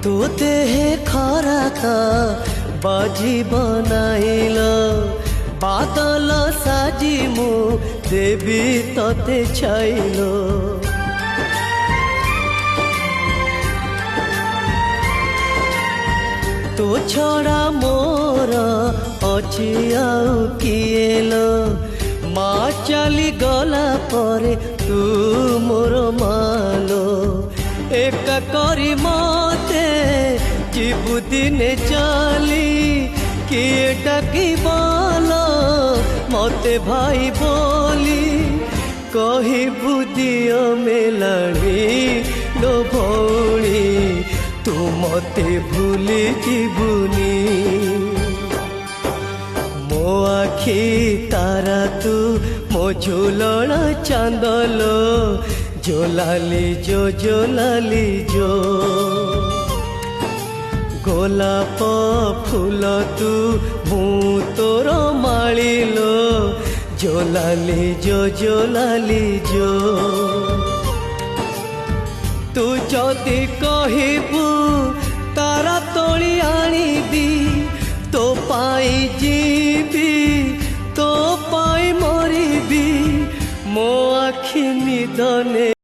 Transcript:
तू देहे खराका बाजी बनाइल बादल साजी मु देवी तते छाइल तो छड़ा मोर अच्छी आउ किएल माँ चली गला परे तू मोर मालो एक करी मते जीवु दिने चली किए डाकी बोलो मते भाई बोली कही बुदियो मेलाणी लो भौणी तू मते भूली जीवुनी मो आखी तारा तू मो झूलण चांदलो जोलाली जो गोलाप फूल तू मु तोर मालिलो जोलाली जो तू जदि कहबू तारा तोली आनिबी तो पाई जीवी तो पाई मरिबी मो आखि निदने।